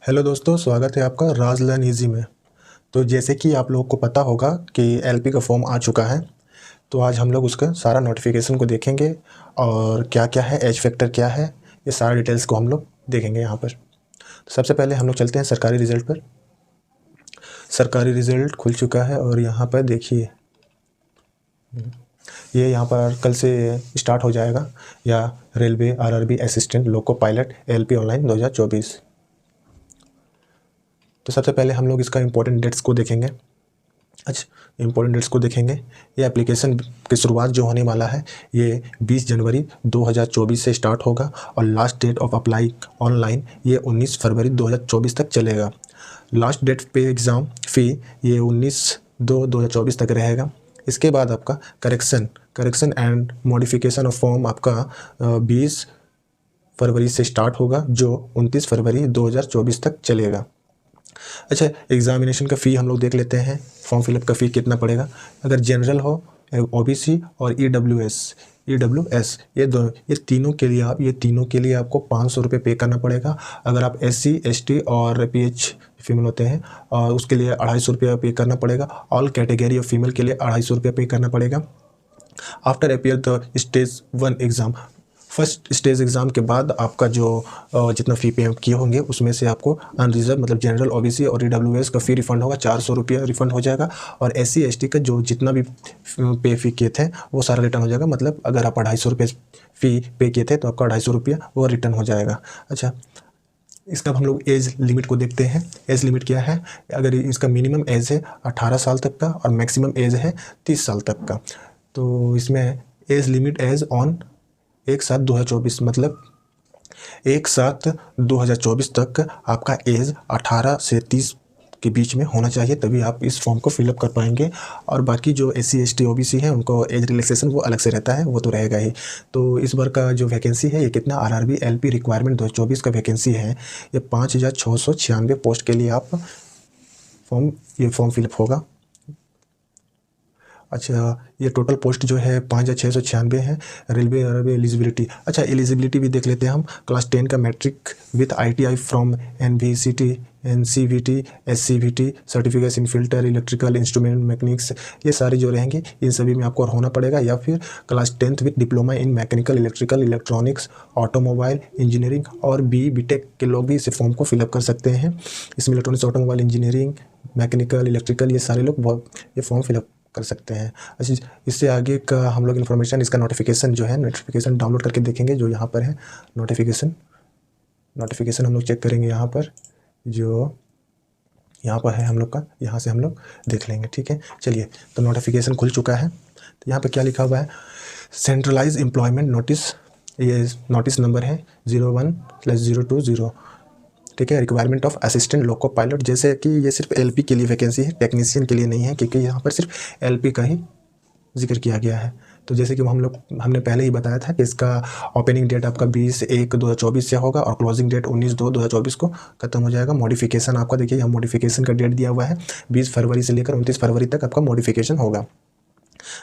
Hello दोस्तों, स्वागत है आपका राज लर्न इजी में। तो जैसे कि आप लोगों को पता होगा कि एलपी का फॉर्म आ चुका है, तो आज हम लोग उसका सारा नोटिफिकेशन को देखेंगे और क्या क्या है, एज फैक्टर क्या है, ये सारा डिटेल्स को हम लोग देखेंगे यहाँ पर। तो सबसे पहले हम लोग चलते हैं सरकारी रिज़ल्ट पर। सरकारी रिज़ल्ट खुल चुका है और यहाँ पर देखिए ये यहाँ पर कल से स्टार्ट हो जाएगा, या railway RRB assistant loco pilot LP online 2024। तो सबसे पहले हम लोग इसका इम्पोर्टेंट डेट्स को देखेंगे। अच्छा, इम्पोर्टेंट डेट्स को देखेंगे। ये एप्लीकेशन की शुरुआत जो होने वाला है ये 20 जनवरी 2024 से स्टार्ट होगा और last date of apply online ये 19 फरवरी 2024 तक चलेगा। लास्ट डेट पे एग्ज़ाम फ़ी ये 19/2/2024 तक रहेगा। इसके बाद आपका correction and modification of form आपका 20 फरवरी से स्टार्ट होगा, जो 29 फरवरी 2024 तक चलेगा। अच्छा, एग्जामिनेशन का फ़ी हम लोग देख लेते हैं। फॉर्म फिलअप का फ़ी कितना पड़ेगा। अगर जनरल हो, ओबीसी और ईडब्ल्यूएस ये तीनों के लिए आपको 500 रुपये पे करना पड़ेगा। अगर आप एससी एसटी और पीएच फीमेल होते हैं और उसके लिए 250 रुपया पे करना पड़ेगा। ऑल कैटेगरी ऑफ फीमेल के लिए 250 रुपया पे करना पड़ेगा। After appear the stage 1 exam, first stage exam के बाद आपका जो जितना फ़ी पे किए होंगे उसमें से आपको अनरिजर्व मतलब जनरल ओबीसी और ईडब्ल्यूएस का फ़ी रिफ़ंड होगा, 400 रुपया रिफ़ंड हो जाएगा। और एससी एसटी का जो जितना भी पे फ़ी किए थे वो सारा रिटर्न हो जाएगा। मतलब अगर आप 250 रुपये फ़ी पे किए थे तो आपका 250 रुपया वो रिटर्न हो जाएगा। अच्छा, इसका हम लोग एज लिमिट को देखते हैं। एज लिमिट क्या है। अगर इसका मिनिमम एज है 18 साल तक का और मैक्सिमम एज है 30 साल तक का। तो इसमें एज लिमिट एज ऑन 1/7/2024 मतलब 1/7/2024 तक आपका एज 18 से 30 के बीच में होना चाहिए, तभी आप इस फॉर्म को फिलअप कर पाएंगे। और बाकी जो एससी एसटी ओबीसी है उनको एज रिलैक्सेशन वो अलग से रहता है, वो तो रहेगा ही। तो इस बार का जो वैकेंसी है ये कितना, आरआरबी एलपी रिक्वायरमेंट 2024 का वैकेंसी है ये 5696 पोस्ट के लिए आप फॉर्म फिलअप होगा। अच्छा, ये टोटल पोस्ट जो है 5696 है। रेलवे आरआरबी एलिजिबिलिटी, अच्छा एलिजिबिलिटी भी देख लेते हैं हम। क्लास 10 का matric with ITI from NVCT NCVT SCVT certificate in filter electrical instrument mechanics, ये सारी जो रहेंगी इन सभी में आपको होना पड़ेगा। या फिर class 10th with diploma in mechanical electrical electronics automobile engineering और बीटेक के लोग भी इस फॉर्म को फिलअप कर सकते हैं। इसमें electronics automobile engineering mechanical electrical ये सारे लोग ये फॉर्म फिलअप कर सकते हैं। अच्छा, इससे आगे का हम लोग इन्फॉर्मेशन, इसका नोटिफिकेशन जो है नोटिफिकेशन डाउनलोड करके देखेंगे। जो यहाँ पर है नोटिफिकेशन हम लोग चेक करेंगे। यहाँ पर जो यहाँ पर है हम लोग का, यहाँ से हम लोग देख लेंगे। ठीक है, चलिए। तो नोटिफिकेशन खुल चुका है। तो यहाँ पर क्या लिखा हुआ है, सेंट्रलाइज एम्प्लॉयमेंट नोटिस, ये नोटिस नंबर है 01/020। ठीक है, requirement of assistant loco pilot, जैसे कि ये सिर्फ एलपी के लिए वैकेंसी है, टेक्नीशियन के लिए नहीं है, क्योंकि यहाँ पर सिर्फ एलपी का ही जिक्र किया गया है। तो जैसे कि हमने पहले ही बताया था कि इसका ओपनिंग डेट आपका 20/1/2024 से होगा और क्लोजिंग डेट 19/2/2024 को खत्म हो जाएगा। मॉडिफिकेशन आपका देखिए यहाँ मॉडिफिकेशन का डेट दिया हुआ है 20 फरवरी से लेकर 29 फरवरी तक आपका मॉडिफिकेशन होगा।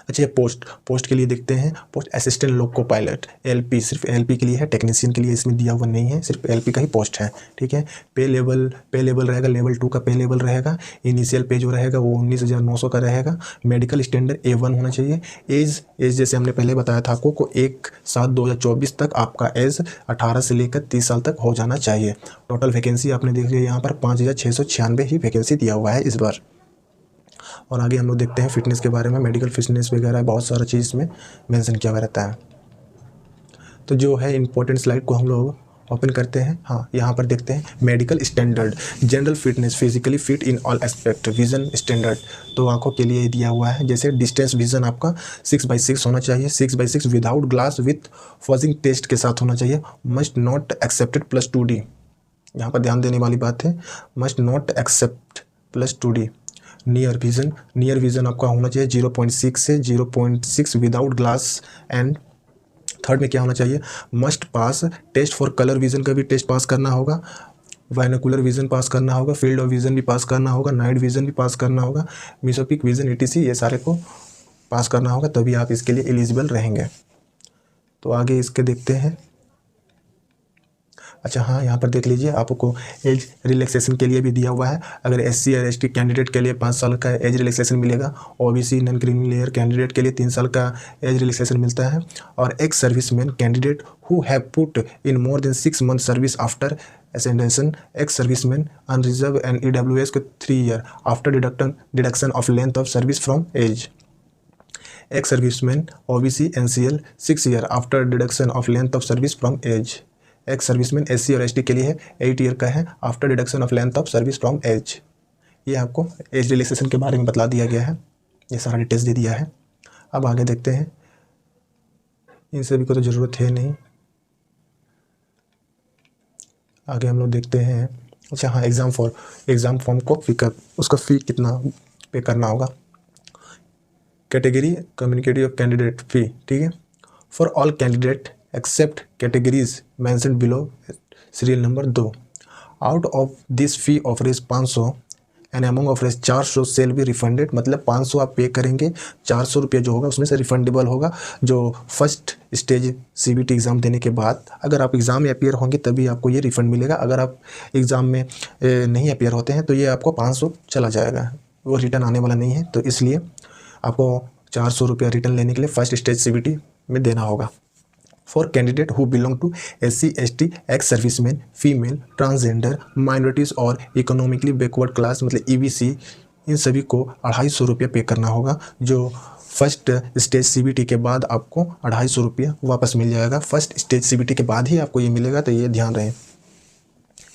अच्छा, ये पोस्ट के लिए देखते हैं। Post assistant loco pilot LP, सिर्फ एलपी के लिए है, टेक्नीशियन के लिए इसमें दिया हुआ नहीं है, सिर्फ एलपी का ही पोस्ट है। ठीक है, पे लेवल रहेगा, लेवल 2 का पे लेवल रहेगा। इनिशियल पे जो रहेगा वो 19,900 का रहेगा। मेडिकल स्टैंडर्ड A1 होना चाहिए। एज जैसे हमने पहले बताया था आपको को 1/7/2024 तक आपका एज 18 से लेकर 30 साल तक हो जाना चाहिए। टोटल वैकेंसी आपने देख लिया यहाँ पर 5696 ही वैकेंसी दिया हुआ है इस बार। और आगे हम लोग देखते हैं फिटनेस के बारे में, मेडिकल फिटनेस वगैरह बहुत सारा चीज़ इसमें मेंशन किया हुआ रहता है। तो जो है इंपॉर्टेंट स्लाइड को हम लोग ओपन करते हैं। हाँ, यहाँ पर देखते हैं medical standard, general fitness, physically fit in all aspect, vision standard, तो आंखों के लिए दिया हुआ है। जैसे डिस्टेंस विजन आपका 6/6 होना चाहिए, 6/6 विदाउट ग्लास विथ फॉजिंग टेस्ट के साथ होना चाहिए। मस्ट नॉट एक्सेप्टेड +2D, यहाँ पर ध्यान देने वाली बात है, must not accept +2D। Near vision आपका होना चाहिए 0.6 से 0.6 विदाउट ग्लास। एंड थर्ड में क्या होना चाहिए, must pass test for colour vision का भी टेस्ट पास करना होगा, बाइनोकुलर विज़न पास करना होगा, फील्ड ऑफ विज़न भी पास करना होगा, नाइट विज़न भी पास करना होगा, मिसोपिक विज़न ETC, ये सारे को पास करना होगा, तभी आप इसके लिए एलिजिबल रहेंगे। तो आगे इसके देखते हैं। अच्छा हाँ, यहाँ पर देख लीजिए आपको एज रिलैक्सेशन के लिए भी दिया हुआ है। अगर SC और ST कैंडिडेट के लिए 5 साल का एज रिलैक्सेशन मिलेगा, OBC non creamy layer candidate के लिए 3 साल का एज रिलैक्सेशन मिलता है, और ex serviceman candidate who have put in more than 6 month service after ascension, ex serviceman unreserved and EWS को 3 year after deduction of length of service from age. Ex serviceman OBC NCL 6 year after deduction of length of service from age. Ex serviceman SC और ST के लिए है 8 year का है after deduction of length of service from age. ये आपको age relaxation के बारे में बता दिया गया है, ये सारा डिटेल्स दे दिया है। अब आगे देखते हैं, इन सभी को तो ज़रूरत है नहीं। आगे हम लोग देखते हैं, अच्छा हाँ, एग्ज़ाम फॉर्म को पिकअप, उसका फ़ी कितना पे करना होगा। कैटेगरी कम्युनिकेटिव कैंडिडेट फ़ी, ठीक है, for all candidate except categories mentioned below serial number 2। Out of this fee of rupees 500 and among of rupees 400 shall be refunded. मतलब 500 आप पे करेंगे, 400 रुपये जो होगा उसमें से रिफंडेबल होगा। जो फर्स्ट स्टेज CBT एग्ज़ाम देने के बाद अगर आप एग्ज़ाम में अपियर होंगे तभी आपको ये रिफ़ंड मिलेगा। अगर आप एग्ज़ाम में नहीं अपियर होते हैं तो ये आपको 500 चला जाएगा, वो रिटर्न आने वाला नहीं है। तो इसलिए आपको 400 रुपया रिटर्न लेने के लिए फर्स्ट स्टेज CBT में देना होगा। For candidate who belong to SC ST ex serviceman female transgender minorities और इकोनॉमिकली बैकवर्ड क्लास मतलब EBC, इन सभी को 250 रुपये पे करना होगा। जो फर्स्ट स्टेज CBT के बाद आपको 250 रुपया वापस मिल जाएगा। फर्स्ट स्टेज CBT के बाद ही आपको ये मिलेगा, तो ये ध्यान रहे।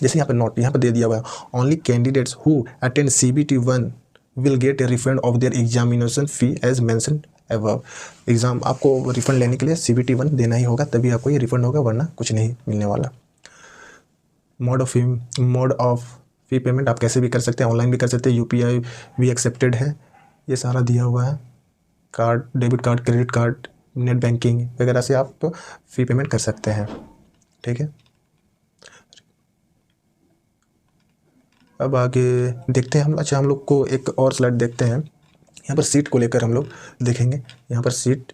जैसे यहाँ पर नोट यहाँ पर दे दिया हुआ है, only candidates who attend CBT 1 will get a refund of their examination fee as mention above. Exam आपको रिफ़ंड लेने के लिए CBT 1 देना ही होगा, तभी आपको ये रिफ़ंड होगा, वरना कुछ नहीं मिलने वाला। मोड ऑफ फ़ी पेमेंट आप कैसे भी कर सकते हैं, ऑनलाइन भी कर सकते हैं, UPI भी एक्सेप्टेड है, ये सारा दिया हुआ है। Card, debit card, credit card, net banking वगैरह से आप फ़ी पेमेंट कर सकते हैं, ठीक है। अब आगे देखते हैं हम। अच्छा, हम लोग को एक और स्लाइड देखते हैं, यहाँ पर सीट को लेकर हम लोग देखेंगे। यहाँ पर सीट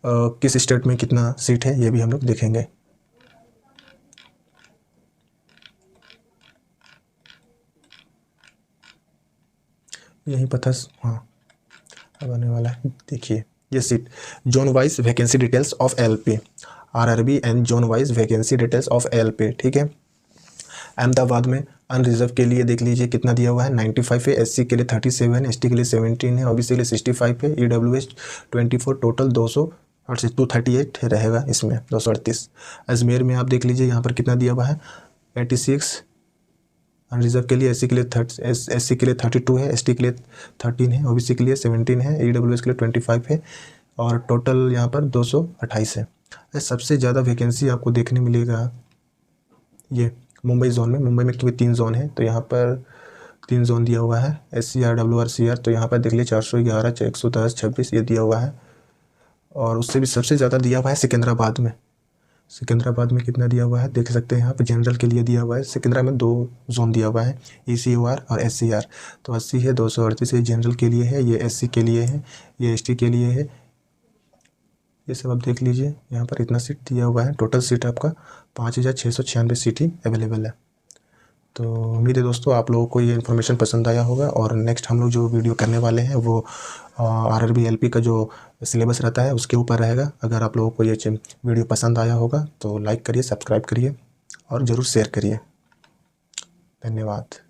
किस स्टेट में कितना सीट है ये भी हम लोग देखेंगे। यहीं पर था, हाँ अब आने वाला है। देखिए ये seat zone wise vacancy details of LP RRB and zone wise vacancy details of LP, ठीक है। अहमदाबाद में अनरिजर्व के लिए देख लीजिए कितना दिया हुआ है, 95 है, SC के लिए 37 है, ST के लिए 17 है, OBC के लिए 65 है, EWS 24, टोटल 238 रहेगा इसमें, 238। अजमेर में आप देख लीजिए यहाँ पर कितना दिया हुआ है, 86 अनरिजर्व के लिए, SC के लिए 32 है, ST के लिए 13 है, OBC के लिए 17 है, EWS के लिए 25 है, और टोटल यहाँ पर 228 है। सबसे ज़्यादा वैकेंसी आपको देखने मिलेगा ये मुंबई जोन में। मुंबई में क्योंकि 3 जोन है तो यहाँ पर 3 जोन दिया हुआ है, SCR WR CR। तो यहाँ पर देख लीजिए 411, 110, 26 ये दिया हुआ है। और उससे भी सबसे ज़्यादा दिया हुआ है सिकंदराबाद में। सिकंदराबाद में कितना दिया हुआ है देख सकते हैं, यहाँ पर जनरल के लिए दिया हुआ है। सिकंदरा में 2 जोन दिया हुआ है, ECOR और SCR। तो 80 है, 238 ये जनरल के लिए है, ये SC के लिए है, ये ST के लिए है। ये सब आप देख लीजिए, यहाँ पर इतना सीट दिया हुआ है। टोटल सीट आपका 5696 सीट ही अवेलेबल है। तो उम्मीद है दोस्तों आप लोगों को ये इन्फॉर्मेशन पसंद आया होगा। और नेक्स्ट हम लोग जो वीडियो करने वाले हैं वो RRB LP का जो सिलेबस रहता है उसके ऊपर रहेगा। अगर आप लोगों को ये वीडियो पसंद आया होगा तो लाइक करिए, सब्सक्राइब करिए और ज़रूर शेयर करिए। धन्यवाद।